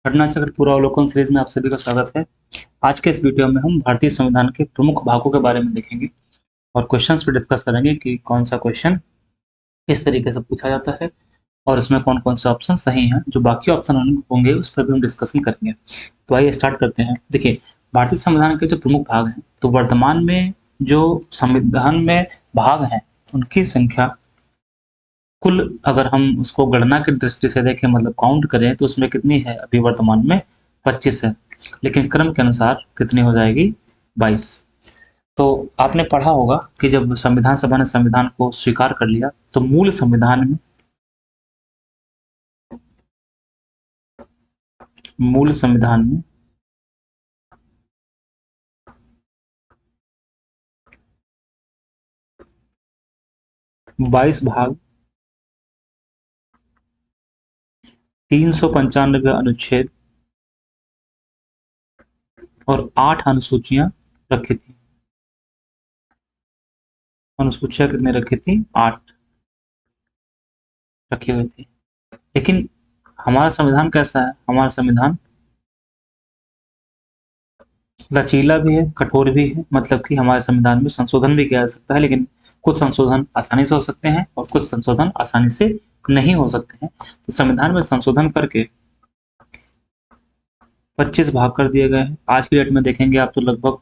घटना चक्र पूरा अवलोकन सीरीज में आप सभी का स्वागत है। आज के इस वीडियो में हम भारतीय संविधान के प्रमुख भागों के बारे में देखेंगे और क्वेश्चंस पे डिस्कस करेंगे कि कौन सा क्वेश्चन किस तरीके से पूछा जाता है और इसमें कौन कौन से ऑप्शन सही हैं। जो बाकी ऑप्शन होंगे उस पर भी हम डिस्कशन करेंगे। तो आइए स्टार्ट करते हैं। देखिए, भारतीय संविधान के जो प्रमुख भाग हैं, तो वर्तमान में जो संविधान में भाग हैं उनकी संख्या कुल, अगर हम उसको गणना की दृष्टि से देखें, मतलब काउंट करें, तो उसमें कितनी है? अभी वर्तमान में 25 है, लेकिन क्रम के अनुसार कितनी हो जाएगी? 22। तो आपने पढ़ा होगा कि जब संविधान सभा ने संविधान को स्वीकार कर लिया तो मूल संविधान में 22 भाग, 395 अनुच्छेद और 8 अनुसूचियां रखी थी। अनुसूचियां कितने रखी थी? 8 रखी हुई थी। लेकिन हमारा संविधान कैसा है? हमारा संविधान लचीला भी है, कठोर भी है। मतलब कि हमारे संविधान में संशोधन भी किया जा सकता है, लेकिन कुछ संशोधन आसानी से हो सकते हैं और कुछ संशोधन आसानी से नहीं हो सकते हैं। तो संविधान में संशोधन करके 25 भाग कर दिए गए हैं। आज की डेट में देखेंगे आप तो लगभग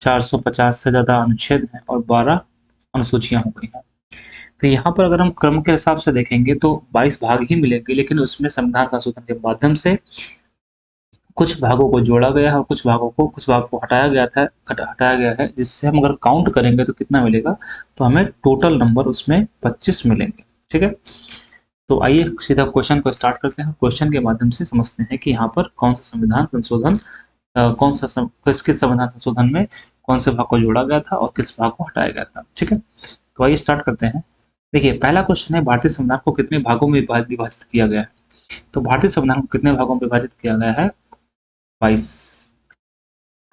450 से ज्यादा अनुच्छेद हैं और 12 अनुसूचियां हो गई हैं। तो यहाँ पर अगर हम क्रम के हिसाब से देखेंगे तो 22 भाग ही मिलेंगे, लेकिन उसमें संविधान संशोधन के माध्यम से कुछ भागों को जोड़ा गया है और कुछ भाग को हटाया गया है, जिससे हम अगर काउंट करेंगे तो कितना मिलेगा? तो हमें टोटल नंबर उसमें 25 मिलेंगे। ठीक है, तो आइए सीधा क्वेश्चन को स्टार्ट करते हैं। क्वेश्चन के माध्यम से समझते हैं कि यहाँ पर कौन सा संविधान संशोधन, किस संविधान संशोधन में कौन से भाग को जोड़ा गया था और किस भाग को हटाया गया था। ठीक है, तो आइए स्टार्ट करते हैं। देखिए, पहला क्वेश्चन है, भारतीय संविधान को कितने भागों में विभाजित किया गया है? तो भारतीय संविधान को कितने भागों में विभाजित किया गया है? 22।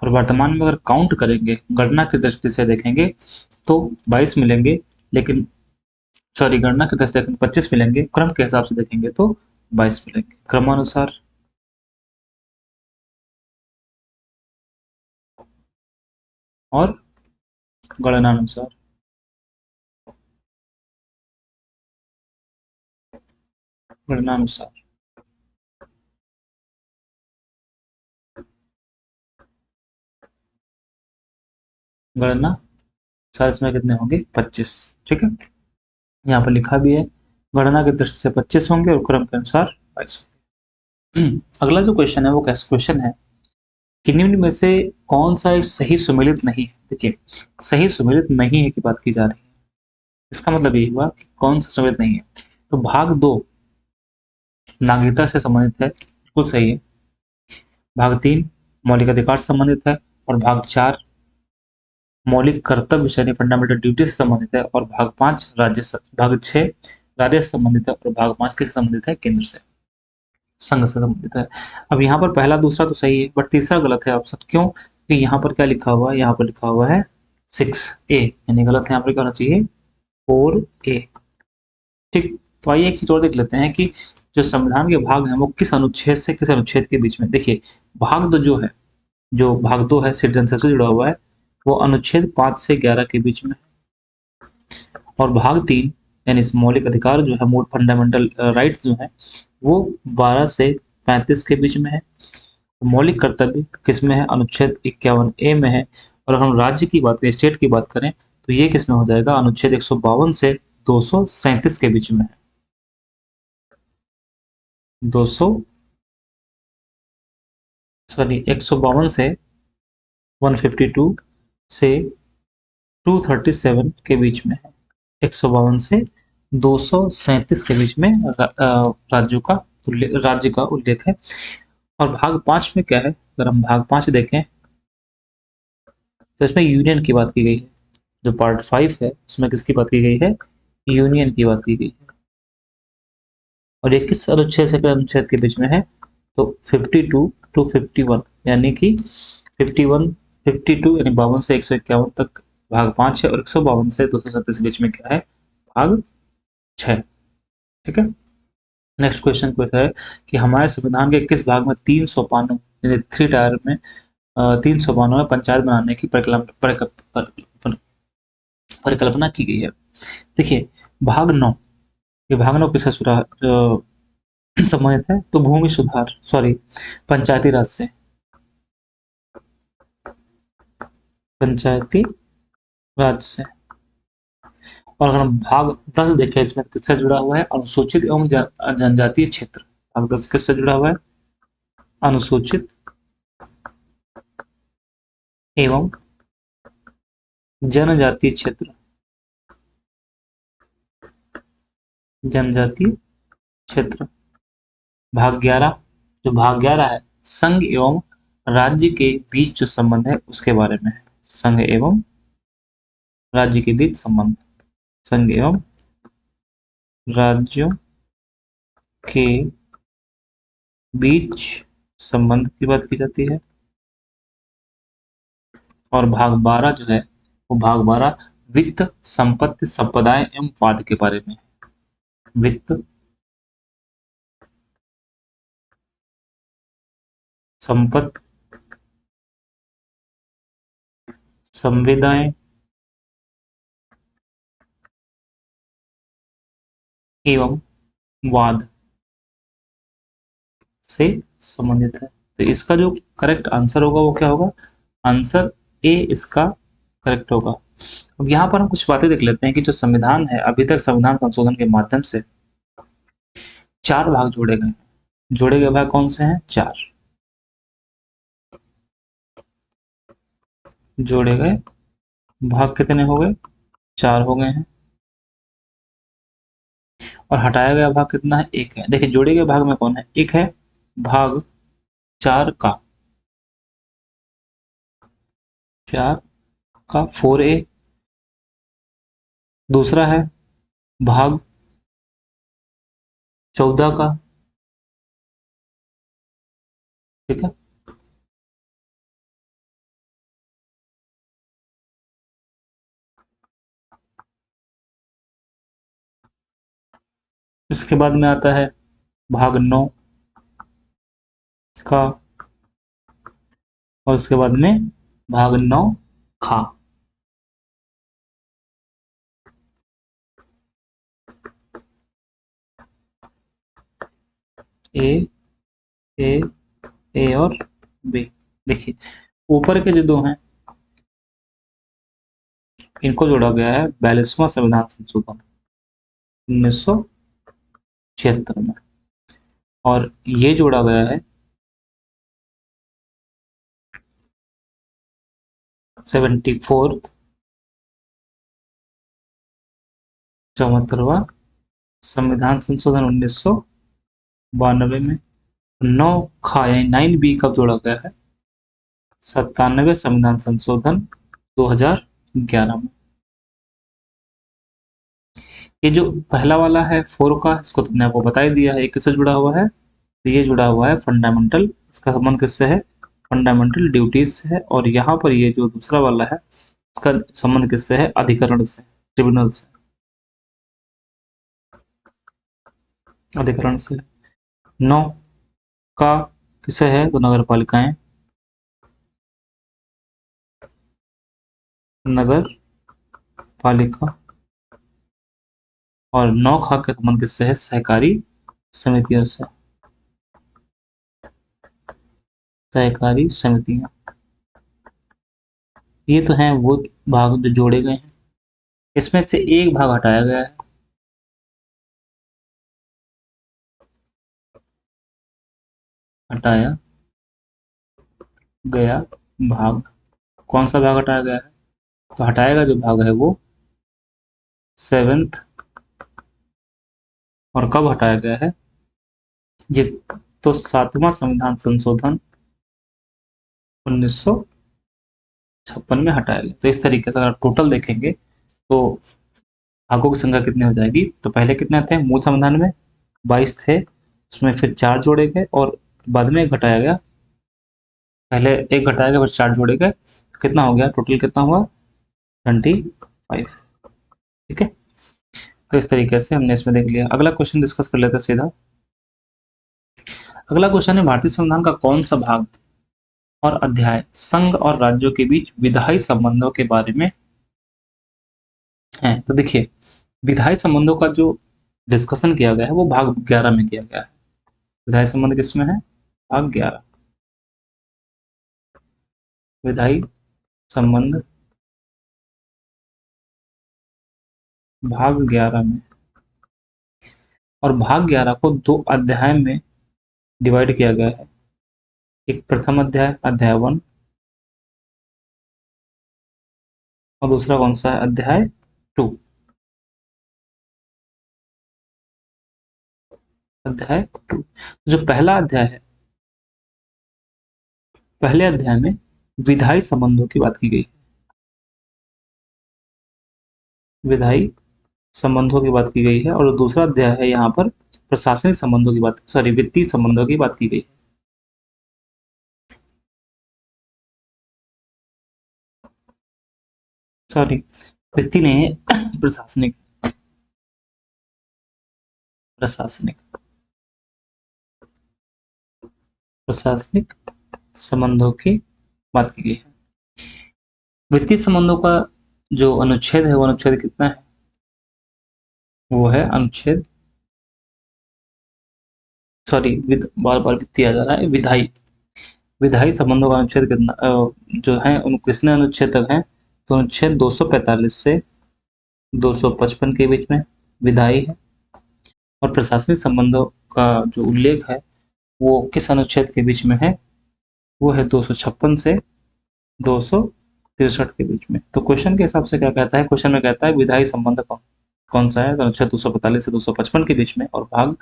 और वर्तमान में अगर काउंट करेंगे, गणना की दृष्टि से देखेंगे तो 22 मिलेंगे, लेकिन सॉरी, गणना की दृष्टि से 25 मिलेंगे। क्रम के हिसाब से देखेंगे तो 22 मिलेंगे, क्रमानुसार। और गणनानुसार। गणनानुसार। गणना सार इसमें कितने होंगे? 25। ठीक है, यहाँ पर लिखा भी है, गणना की दृष्टि से 25 होंगे और क्रम के अनुसार 22 होंगे। अगला जो क्वेश्चन है वो कैसा क्वेश्चन है कि निम्न में से कौन सा एक सही सुमेलित नहीं है? देखिए, सही सुमेलित नहीं है की बात की जा रही है। इसका मतलब ये हुआ कि कौन सा सुमेलित नहीं है। तो भाग 2 नागरिकता से संबंधित है, बिल्कुल सही है। भाग 3 मौलिक अधिकार से संबंधित है और भाग 4 मौलिक कर्तव्य यानी फंडामेंटल ड्यूटी से संबंधित है और भाग 6 राज्य से संबंधित है और भाग 5 किससे संबंधित है? केंद्र से, संघ से संबंधित है। अब यहाँ पर पहला दूसरा तो सही है, बट तीसरा गलत है ऑप्शन। क्यों? कि यहाँ पर क्या लिखा हुआ है? यहाँ पर लिखा हुआ है 6A, यानी गलत है। यहाँ पर क्या होना चाहिए? 4A। ठीक, तो आइए एक चीज और देख लेते हैं कि जो संविधान के भाग हैं वो किस अनुच्छेद से किस अनुच्छेद के बीच में। देखिए, भाग 2 जो है, जो भाग 2 है सिटीजनशिप से जुड़ा हुआ है, वो अनुच्छेद 5 से 11 के बीच में। और भाग 3 यानी मौलिक अधिकार जो है, मोर फंडामेंटल राइट्स जो है, वो 12 से 35 के बीच में है। मौलिक कर्तव्य किस में है? अनुच्छेद 51A में है। और अगर हम राज्य की बात करें, स्टेट की बात करें, तो ये किस में हो जाएगा? अनुच्छेद 152 से 237 के बीच में है। 200 सॉरी 152 से 152 से 237 के बीच में है। 152 से 237 के बीच में राज्य का उल्लेख है। और भाग 5 में क्या है? अगर हम भाग 5 देखें तो इसमें यूनियन की बात की गई है। जो पार्ट 5 है उसमें किसकी बात की गई है? यूनियन की बात की गई है। और ये किस अनुच्छेद से किस अनुच्छेद के बीच में है? तो 52 टू 51, यानी कि 51 52 यानी 52 से 151 तक भाग 5 है और 152 से 237 के बीच में क्या है? भाग 6। ठीक है, नेक्स्ट क्वेश्चन को है कि हमारे संविधान के किस भाग में 3 सोपानों यानी 3 टायर में 3 सोपानों में पंचायत बनाने की परिकल्पना की गई है। देखिए भाग 9, ये भाग 9 किससे संबंधित है? तो भूमि सुधार सॉरी पंचायती राज से, पंचायती राज से। और अगर हम भाग 10 देखें, इसमें किससे जुड़ा हुआ है? अनुसूचित एवं जनजातीय क्षेत्र। भाग 10 किससे जुड़ा हुआ है? अनुसूचित एवं जनजातीय क्षेत्र, जनजातीय क्षेत्र। भाग 11, जो भाग 11 है, संघ एवं राज्य के बीच जो संबंध है उसके बारे में है। संघ एवं राज्य के बीच संबंध, संघ एवं राज्यों के बीच संबंध की बात की जाती है। और भाग 12 जो है, वो भाग 12 वित्त, संपत्ति, संपदाएं एवं वाद के बारे में। वित्त, संपत्ति, संविदाएं एवं वाद से संबंधित है। तो इसका जो करेक्ट आंसर होगा वो क्या होगा? आंसर ए इसका करेक्ट होगा। अब यहाँ पर हम कुछ बातें देख लेते हैं कि जो संविधान है, अभी तक संविधान संशोधन के माध्यम से 4 भाग जोड़े गए। जोड़े गए भाग कौन से हैं? 4 जोड़े गए भाग कितने हो गए? 4 हो गए हैं। और हटाया गया भाग कितना है? 1 है। देखिए जोड़े गए भाग में कौन है? एक है भाग 4 का, 4 का 4A। दूसरा है भाग 14 का, ठीक है। इसके बाद में आता है भाग 9 का, और उसके बाद में भाग 9 खा। ए ए ए और बी। देखिए ऊपर के जो 2 हैं इनको जोड़ा गया है 42वां संविधान संशोधन 1976 में, और ये जोड़ा गया है 74 74वां संविधान संशोधन 1992 में। 9 खा यानी 9B कब जोड़ा गया है? 97वें संविधान संशोधन 2011 में। ये जो पहला वाला है 4 का, इसको तुमने आपको बता ही दिया है, ये किससे जुड़ा हुआ है? तो ये जुड़ा हुआ है फंडामेंटल, इसका संबंध किससे है? फंडामेंटल ड्यूटीज से है। और यहाँ पर ये जो दूसरा वाला है, इसका संबंध किससे है? अधिकरण से, ट्रिब्यूनल से, अधिकरण से। 9 का किसे है? तो नगर पालिकाएं, नगर पालिका। और 9 खा के संबंध किससे है? सहकारी समितियों से, सहकारी समितियां। ये तो हैं वो भाग जो जोड़े गए हैं। इसमें से एक भाग हटाया गया है, हटाया गया भाग। कौन सा भाग हटाया गया है? तो हटाया गया जो भाग है वो 7th। और कब हटाया गया है? ये तो 7वां संविधान संशोधन 1956 में हटाया गया। तो इस तरीके से अगर टोटल देखेंगे तो भागों की संख्या कितनी हो जाएगी? तो पहले कितने थे मूल संविधान में? 22 थे, उसमें फिर 4 जोड़े गए और बाद में एक घटाया गया। पहले एक घटाया गया फिर 4 जोड़े गए, कितना हो गया? टोटल कितना हुआ? 25। ठीक है, तो इस तरीके से हमने इसमें देख लिया। अगला क्वेश्चन डिस्कस कर लेते हैं सीधा। अगला क्वेश्चन है, भारतीय संविधान का कौन सा भाग और अध्याय संघ और राज्यों के बीच विधायी संबंधों के बारे में है? तो देखिए, विधायी संबंधों का जो डिस्कशन किया गया है वो भाग 11 में किया गया है। विधायी संबंध किसमें है? भाग 11। विधायी संबंध भाग 11 में, और भाग 11 को 2 अध्याय में डिवाइड किया गया है। एक प्रथम अध्याय, अध्याय 1, और दूसरा कौन सा है? अध्याय 2। अध्याय 2। जो पहला अध्याय है, पहले अध्याय में विधायी संबंधों की बात की गई, विधायी संबंधों की बात की गई है, और दूसरा अध्याय है यहाँ पर प्रशासनिक संबंधों की बात, सॉरी, वित्तीय संबंधों की बात की गई। सॉरी, वित्तीय नहीं है, प्रशासनिक, प्रशासनिक, प्रशासनिक संबंधों की बात की गई है। वित्तीय संबंधों का जो अनुच्छेद है वो अनुच्छेद कितना है? वो है अनुच्छेद, सॉरी, बार बार वित्तीय आ जा रहा है, विधायी, विधायी संबंधों का अनुच्छेद कितना जो है उन कितने अनुच्छेद तक है? तो अनुच्छेद 245 से 255 के बीच में विधायी है। और प्रशासनिक संबंधों का जो उल्लेख है वो किस अनुच्छेद के बीच में है? वो है 256 से 263 के बीच में। तो क्वेश्चन के हिसाब से क्या कहता है? क्वेश्चन में कहता है विधायी संबंध कौन सा है? तो अनुच्छेद 245 से 255 के बीच में, और भाग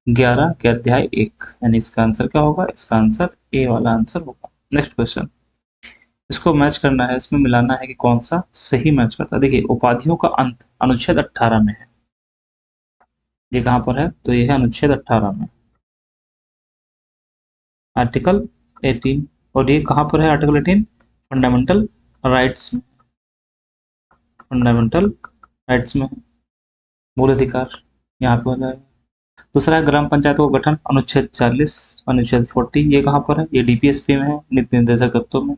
11 के अध्याय 1, यानी इसका आंसर क्या होगा? इसका आंसर ए वाला आंसर होगा। नेक्स्ट क्वेश्चन, इसको मैच करना है, इसमें मिलाना है कि कौन सा सही मैच करता है। देखिए, उपाधियों का अंत अनुच्छेद 18 में है। ये कहां पर है? तो ये है अनुच्छेद 18 में, आर्टिकल 18। और ये कहां पर है? आर्टिकल 18 फंडामेंटल राइट्स में, फंडामेंटल राइट्स में मूल अधिकार यहाँ पे हो जाएगा। दूसरा है ग्राम पंचायतों का गठन, अनुच्छेद 40, अनुच्छेद 40, ये कहां पर है? ये डीपीएसपी में है, नीति निर्देशक तत्वों में।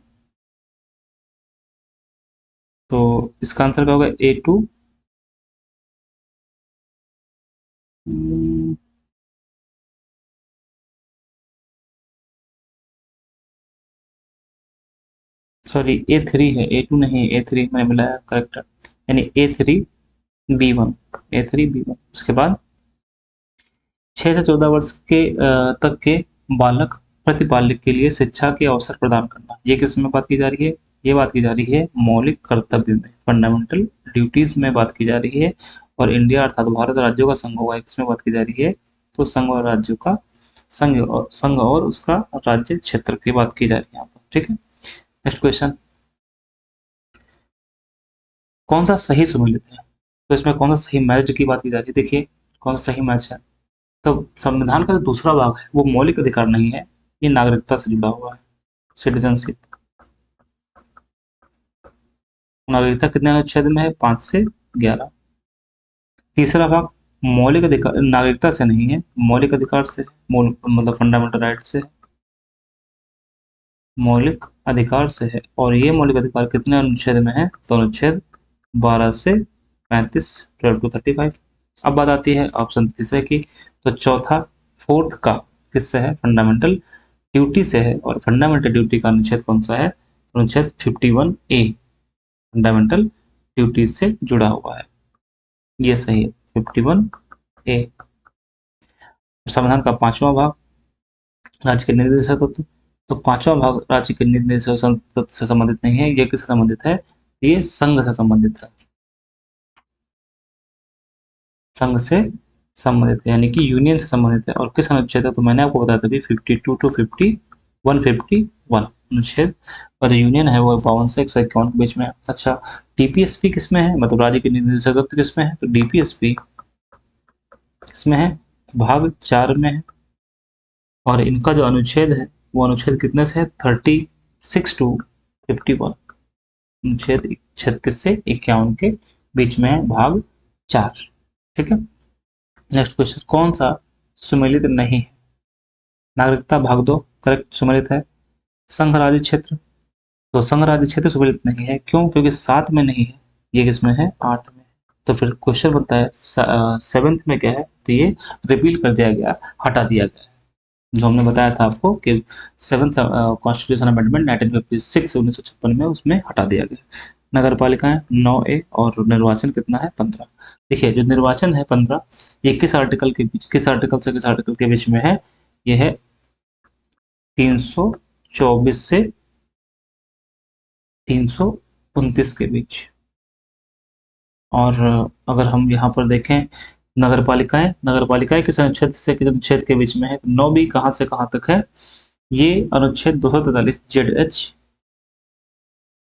तो इसका आंसर क्या होगा? A2। सॉरी, A3 है, A2 नहीं है, A3 मैंने मिलाया, करेक्ट, यानी A3B1, A3B1। उसके बाद 6 से 14 वर्ष के तक के बालक प्रतिपालक के लिए शिक्षा के अवसर प्रदान करना, ये किस में बात की जा रही है? ये बात की जा रही है मौलिक कर्तव्य में, फंडामेंटल ड्यूटीज में बात की जा रही है। और इंडिया अर्थात भारत राज्यों का संघ होगा, इसमें बात की जा रही है। तो संघ और राज्यों का, संघ और उसका राज्य क्षेत्र की बात की जा रही है यहाँ पर, ठीक है। नेक्स्ट क्वेश्चन, कौन सा सही सुमेलित है? तो इसमें कौन सा सही मैच की बात की जा रही है? देखिए, कौन सा सही मैच है? तो संविधान का जो दूसरा भाग है वो मौलिक अधिकार नहीं है, ये नागरिकता से जुड़ा हुआ है, सिटीजनशिप। नागरिकता कितने अनुच्छेद में है? 5 से 11। तीसरा भाग मौलिक अधिकार, नागरिकता से नहीं है, मौलिक अधिकार से, मतलब फंडामेंटल राइट से, मौलिक अधिकार से है। और ये मौलिक अधिकार कितने अनुच्छेद में है? तो अनुच्छेद 12 से 35, 12 to 35। अब बात आती है ऑप्शन तीसरे की। तो चौथा, फोर्थ का किससे है? फंडामेंटल ड्यूटी से है। और फंडामेंटल ड्यूटी का अनुच्छेद कौन सा है? अनुच्छेद 51A फंडामेंटल ड्यूटी से जुड़ा हुआ है, ये सही है, 51A। संविधान का 5वां भाग राज्य के निर्देशक तत्व, तो 5वां भाग राज्य के निर्देशक तत्व से संबंधित नहीं है, ये किससे संबंधित है? ये संघ से संबंधित है, संघ से संबंधित है, यानी कि यूनियन से संबंधित है। और किस अनुच्छेद है? तो मैंने आपको बताया था 52 to 151 अनुच्छेद। और जो यूनियन है वो 52 से 151 के बीच में है। अच्छा, डीपीएसपी किस में है? मतलब राज्य के निर्देशक तत्व किस में है? तो डीपीएसपी किसमें है? भाग 4 में है। और इनका जो अनुच्छेद है वो अनुच्छेद कितने से है? 36 to 51, अनुच्छेद 36 से 51 के बीच में है, भाग 4, ठीक है। नेक्स्ट क्वेश्चन, कौन सा सुमेलित नहीं है? नागरिकता भाग 2 करेक्ट सम्मिलित है। संघ राज्य क्षेत्र, तो संघ राज्य क्षेत्र सम्मिलित नहीं है, क्यों? क्योंकि 7 में नहीं है, ये किसमें है? 8 में। तो फिर क्वेश्चन बनता है 7th में क्या है? तो ये रिपील कर दिया गया, हटा दिया गया, जो हमने बताया था आपको कि 7th कॉन्स्टिट्यूशन अमेंडमेंट 1956 1956 में उसमें हटा दिया गया। नगर पालिकाएं 9A और निर्वाचन कितना है? 15। देखिए जो निर्वाचन है 15, ये किस आर्टिकल के बीच, किस आर्टिकल से किस आर्टिकल के बीच में है? ये है 324 से 329 के बीच। और अगर हम यहाँ पर देखें नगर पालिकाएं किस अनुच्छेद से किस अनुच्छेद के बीच में है? 9B कहाँ से कहाँ तक है? ये अनुच्छेद 243 ZH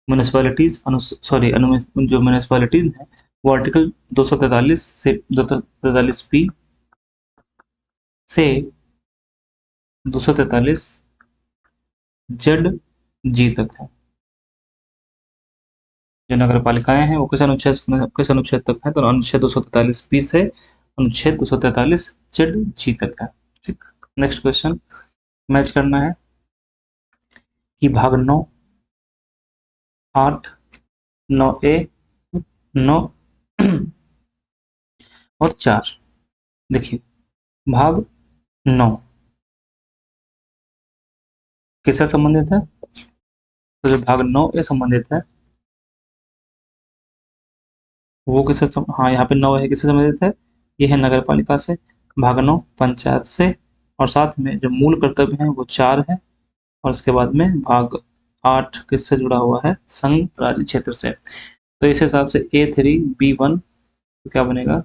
म्यूनिसपैलिटीज सॉरी जो म्यूनिसपैलिटीज है वो आर्टिकल 243 से 243B से 243 ZG तक है। जो नगर पालिकाएं हैं वो किस अनुच्छेद तक है? तो अनुच्छेद 243B से अनुच्छेद 243 ZG तक है। ठीक, नेक्स्ट क्वेश्चन मैच करना है कि भाग 9, 8, 9A, 9 और 4। देखिए भाग 9 किससे संबंधित है? तो जो भाग 9A संबंधित है वो हाँ यहाँ पे 9 है, किससे संबंधित है? ये है नगर पालिका से। भाग 9 पंचायत से, और साथ में जो मूल कर्तव्य है वो 4 है। और उसके बाद में भाग 8 किससे जुड़ा हुआ है? संघ राज्य क्षेत्र से। तो इस हिसाब से A3B1 तो क्या बनेगा?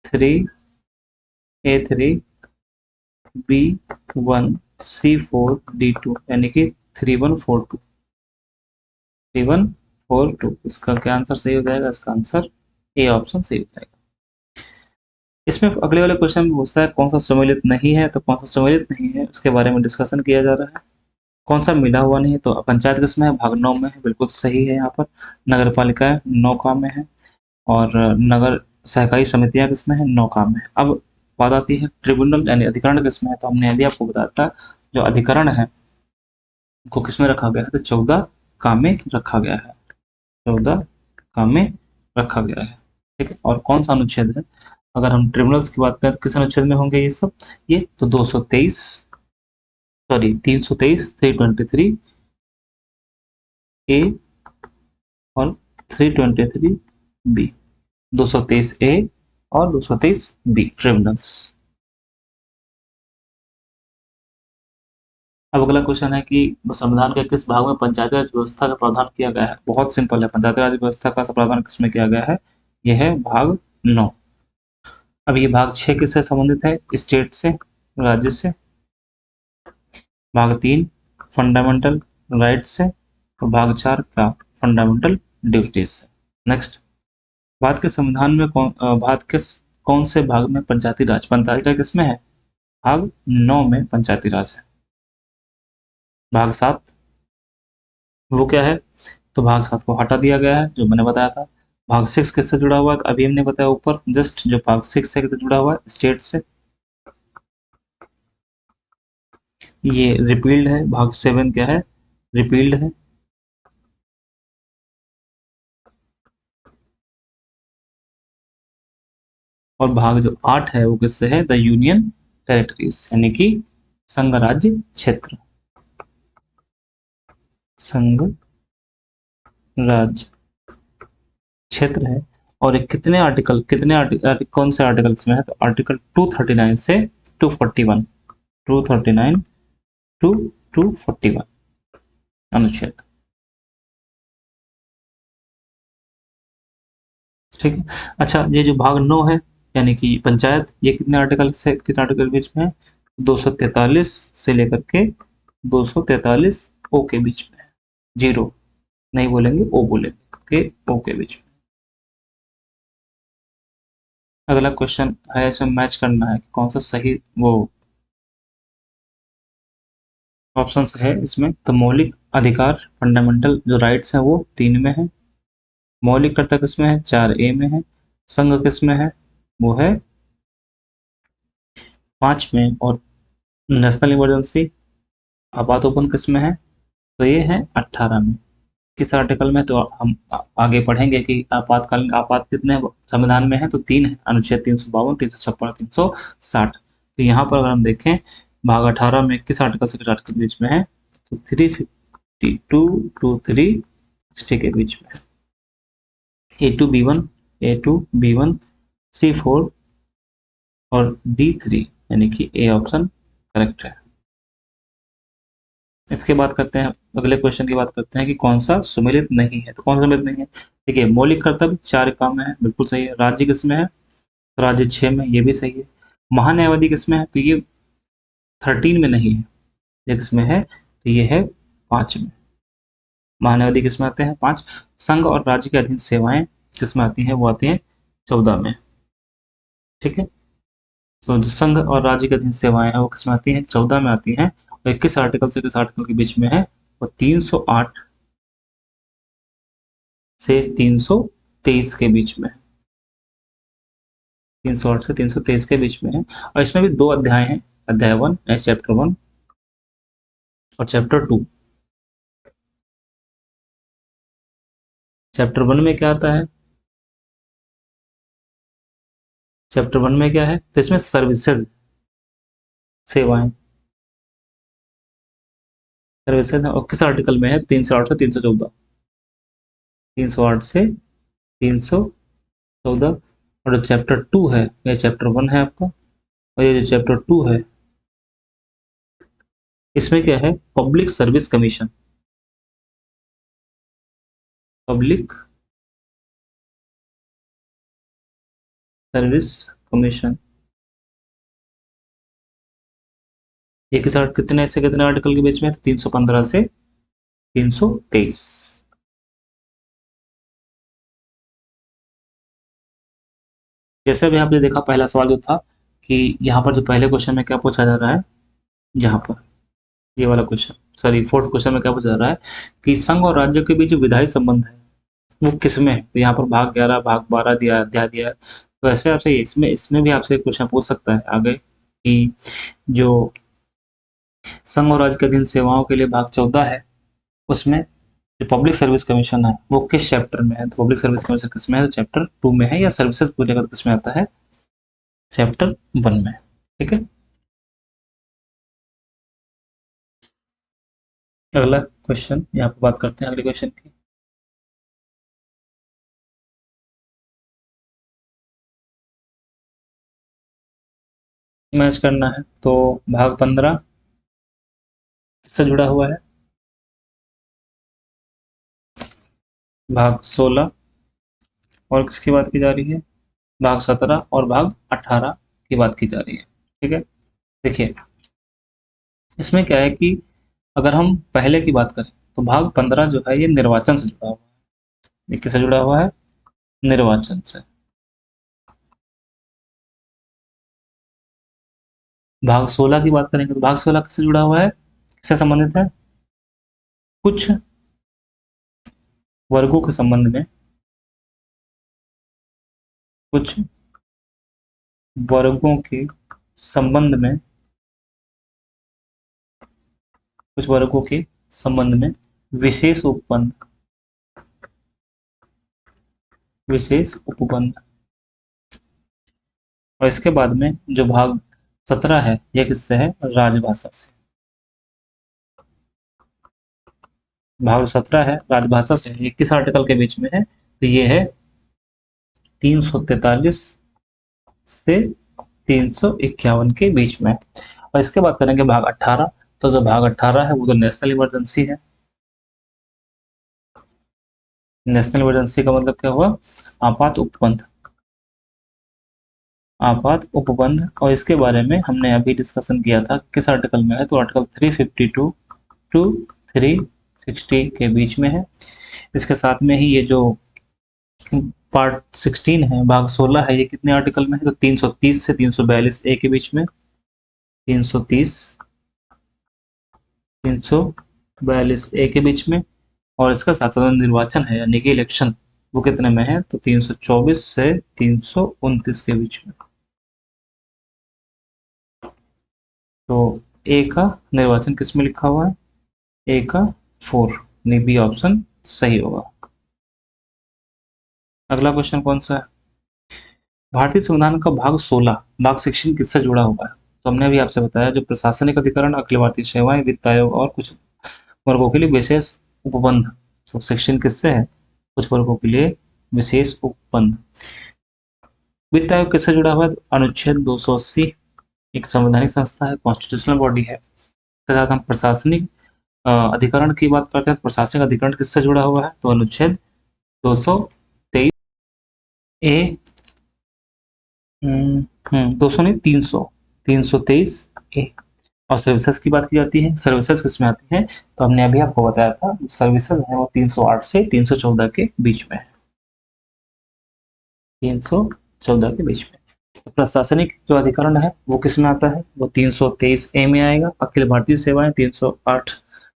3A3B1C4D2 यानी कि 3142 3142। इसका क्या आंसर सही हो जाएगा? इसका आंसर ए ऑप्शन सही हो जाएगा। इसमें अगले वाले क्वेश्चन में पूछता है कौन सा सम्मिलित नहीं है, तो कौन सा सम्मिलित नहीं है उसके बारे में डिस्कशन किया जा रहा है। कौन सा मिला हुआ नहीं है? तो पंचायत किसमें है? भाग 9 में है, बिल्कुल सही है। यहाँ पर नगर पालिकाएं 9 काम में है, और नगर सहकारी समितियां किसमें है? 9 काम में है। अब बात आती है ट्रिब्यूनल यानी अधिकरण किसमें है? तो हमने यदि आपको बताया था जो अधिकरण है को किसमें रखा गया है? तो 14 काम में रखा गया है, 14 काम में रखा गया है। ठीक है, और कौन सा अनुच्छेद है? अगर हम ट्रिब्यूनल्स की बात करें तो किस अनुच्छेद में होंगे ये सब? ये तो 223 सॉरी 323 323A और 323B, 223A और 223B ट्रिब्यूनल्स। अब अगला क्वेश्चन है कि संविधान के किस भाग में पंचायती राज व्यवस्था का प्रावधान किया गया है? बहुत सिंपल है, पंचायती राज व्यवस्था का प्रावधान किसमें किया गया है? यह है भाग 9। अब ये भाग 6 किससे संबंधित है? स्टेट से, राज्य से। भाग 3 फंडामेंटल राइट से, और भाग 4 का फंडामेंटल ड्यूटीज से। नेक्स्ट, भारत के संविधान में कौन से भाग में पंचायती राज किसमें है? भाग 9 में पंचायती राज है। भाग 7 वो क्या है? तो भाग 7 को हटा दिया गया है, जो मैंने बताया था। भाग 6 किससे जुड़ा हुआ है? अभी हमने बताया ऊपर जस्ट, जो भाग 6 है किससे जुड़ा हुआ है? स्टेट से। ये रिपील्ड है, भाग 7 क्या है? रिपील्ड है। और भाग जो 8 है वो किससे है? द यूनियन टेरिटरीज यानी कि संघ राज्य क्षेत्र, संघ राज्य क्षेत्र है। और ये कौन से आर्टिकल्स में है? तो आर्टिकल 239 से 241, 239 टू 241 अनुच्छेद। ठीक है, अच्छा ये जो भाग 9 है यानी कि पंचायत, ये कितने आर्टिकल से कितने आर्टिकल बीच में है? 243 से लेकर के 243 ओ के बीच में है। जीरो नहीं बोलेंगे, ओ बोलेंगे, के ओ के बीच में। अगला क्वेश्चन है, इसमें मैच करना है कि कौन सा सही वो ऑप्शंस है इसमें। तो मौलिक अधिकार फंडामेंटल जो राइट्स हैं वो 3 में है। मौलिक कर्तव्य किसमें है? 4A में है। संघ किसमें है? वो है 5 में। और नेशनल इमरजेंसी आपातोपन किस में है? तो ये है 18 में। किस आर्टिकल में? तो हम आगे पढ़ेंगे कि आपातकालीन आपात कितने संविधान में है, तो 3 है, अनुच्छेद 352, 356, 360। तो यहाँ पर अगर हम देखें भाग 18 में किस आर्टिकल से किस आर्टिकल के बीच में है, तो 352 टू 360 के बीच में। A2B1, A2B1, C4 और D3, यानी कि ए ऑप्शन करेक्ट है। इसके बाद करते हैं, अगले क्वेश्चन की बात करते हैं कि कौन सा सुमेलित नहीं है। तो कौन सा सुमेलित नहीं है? देखिए, मौलिक कर्तव्य 4 काम में है, बिल्कुल सही है। राज्य किस में है? तो राज्य 6 में, ये भी सही है। महान्यायवादी किस में है? तो ये 13 में नहीं है। ये किस में है? तो ये है 5 में। महान्यायवादी किस में आते हैं? 5। संघ और राज्य के अधीन सेवाएं किस में आती हैं? वो आती हैं 14 में। ठीक है, तो जो संघ और राज्य के अधीन सेवाएं हैं वो किस में आती हैं? 14 में आती हैं। और किस आर्टिकल से किस आर्टिकल के बीच में है? वो 308 से 323 के बीच में है। 308 से 323 के बीच में है। और इसमें भी 2 अध्याय हैं, अध्याय 1 चैप्टर 1 और चैप्टर 2। चैप्टर 1 में क्या आता है? चैप्टर 1 में क्या है? तो इसमें सर्विसेज, सेवाएं, सर्विसेज है। और किस आर्टिकल में है? 308 से 314। 308 से 314। और जो चैप्टर 2 है, ये चैप्टर 1 है आपका, और ये जो चैप्टर 2 है इसमें क्या है? Public service commission. Public service commission, ये कितने से कितने आर्टिकल के बीच में? 315 से 323। जैसे अभी आपने देखा पहला सवाल जो था कि यहाँ पर जो पहले क्वेश्चन में क्या पूछा जा रहा है, यहाँ पर ये वाला क्वेश्चन, सॉरी फोर्थ क्वेश्चन में क्या पूछा जा रहा है कि संघ और राज्य के बीच जो विधायी संबंध है वो किसमें है? तो यहाँ पर भाग 11 भाग 12 दिया, अध्याय दिया है। तो ऐसे आपसे इसमें इसमें भी आपसे क्वेश्चन पूछ सकता है आगे कि जो संघ और राज्य के अधीन सेवाओं के लिए भाग 14 है, उसमें जो पब्लिक सर्विस कमीशन है वो किस चैप्टर में है? तो पब्लिक सर्विस कमीशन किस में है? तो चैप्टर 2 में है। या सर्विसेज को लेकर किस में आता है? चैप्टर 1 में। ठीक है, अगला क्वेश्चन यहाँ पर बात करते हैं अगले क्वेश्चन की। मैच करना है तो भाग 15 किससे जुड़ा हुआ है? भाग 16 और किसकी बात की जा रही है? भाग 17 और भाग 18 की बात की जा रही है। ठीक है, देखिए इसमें क्या है कि अगर हम पहले की बात करें तो भाग 15 जो है ये निर्वाचन से जुड़ा हुआ है। ये किससे जुड़ा हुआ है? निर्वाचन से। भाग 16 की बात करेंगे तो भाग 16 किससे जुड़ा हुआ है? किससे संबंधित है? कुछ वर्गों के संबंध में, कुछ वर्गों के संबंध में, कुछ वर्गों के संबंध में विशेष उपबंध, विशेष उपबंध। और इसके बाद में जो भाग 17 है यह किससे है? राजभाषा से। भाग 17 है राजभाषा से, ये किस आर्टिकल के बीच में है? तो ये है 343 से 351 के बीच में। और इसके बाद करेंगे भाग 18। तो जो भाग 18 है वो तो नेशनल इमरजेंसी है। नेशनल इमरजेंसी का मतलब क्या हुआ? आपात उपबंध, आपात उपबंध। और इसके बारे में हमने अभी डिस्कशन किया था किस आर्टिकल में है? तो आर्टिकल 352 टू 360 के बीच में है। इसके साथ में ही ये जो पार्ट 16 है, भाग 16 है, ये कितने आर्टिकल में है? तो 330 से 342 ए के बीच में। 330 342 ए के बीच में। और इसका साथ साथ निर्वाचन है यानी कि इलेक्शन, वो कितने में है? तो 324 से 329 के बीच में। तो ए का निर्वाचन किस में लिखा हुआ है? ए का 4, यानी बी ऑप्शन सही होगा। अगला क्वेश्चन कौन सा है? भारतीय संविधान का भाग 16 भाग सेक्शन किससे जुड़ा हुआ है? तो हमने अभी आपसे बताया, जो प्रशासनिक अधिकरण, अखिल भारतीय सेवाएं, वित्त आयोग और कुछ वर्गों के लिए विशेष उपबंध। तो सेक्शन किससे है? कुछ वर्गों के लिए विशेष उपबंध। वित्त आयोग किससे जुड़ा हुआ है? अनुच्छेद 280 एक संवैधानिक संस्था है, कॉन्स्टिट्यूशनल बॉडी है। इसके साथ हम प्रशासनिक अधिकरण की बात करते हैं, तो प्रशासनिक अधिकरण किससे जुड़ा हुआ है? तो अनुच्छेद 223 ए 200 नहीं 323 ए। और सर्विसेज की बात की जाती है, सर्विसेज किसमें आती है? तो हमने अभी आपको बताया था, सर्विसेज है वो 308 से 314 के बीच में है, 314 के बीच में। तो प्रशासनिक जो अधिकरण है वो किस में आता है? वो 323 ए में आएगा। अखिल भारतीय सेवाएं 308,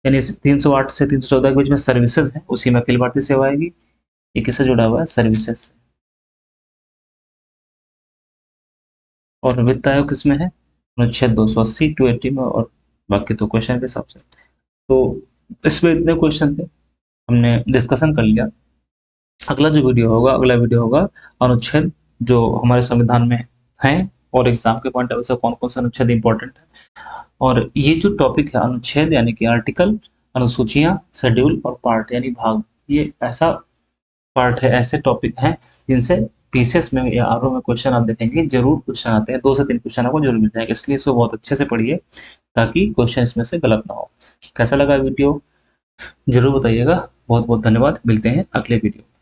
यानी 308 से 314 के बीच में सर्विसेज है, उसी में अखिल भारतीय सेवा आएगी। ये किससे जुड़ा हुआ है? सर्विसेज से। और वित्त आयोग किसमें है? अनुच्छेद 280 280 में, और बाकी तो क्वेश्चन के हिसाब से। तो इसमें इतने क्वेश्चन थे, हमने डिस्कशन कर लिया। अगला जो वीडियो होगा, अगला वीडियो होगा अनुच्छेद जो हमारे संविधान में हैं, और एग्जाम के पॉइंट ऑफ व्यू से कौन कौन सा अनुच्छेद इंपॉर्टेंट है। और ये जो टॉपिक है अनुच्छेद यानी कि आर्टिकल, अनुसूचियां, शेड्यूल और पार्ट यानी भाग, ये ऐसा पार्ट है, ऐसे टॉपिक हैं जिनसे पीसीएस में या आरओ में क्वेश्चन आप देखेंगे, जरूर क्वेश्चन आते हैं, 2 से 3 क्वेश्चन आपको जरूर मिल जाएंगे। इसलिए इसको बहुत अच्छे से पढ़िए ताकि क्वेश्चन इसमें से गलत ना हो। कैसा लगा वीडियो जरूर बताइएगा। बहुत बहुत धन्यवाद, मिलते हैं अगले वीडियो।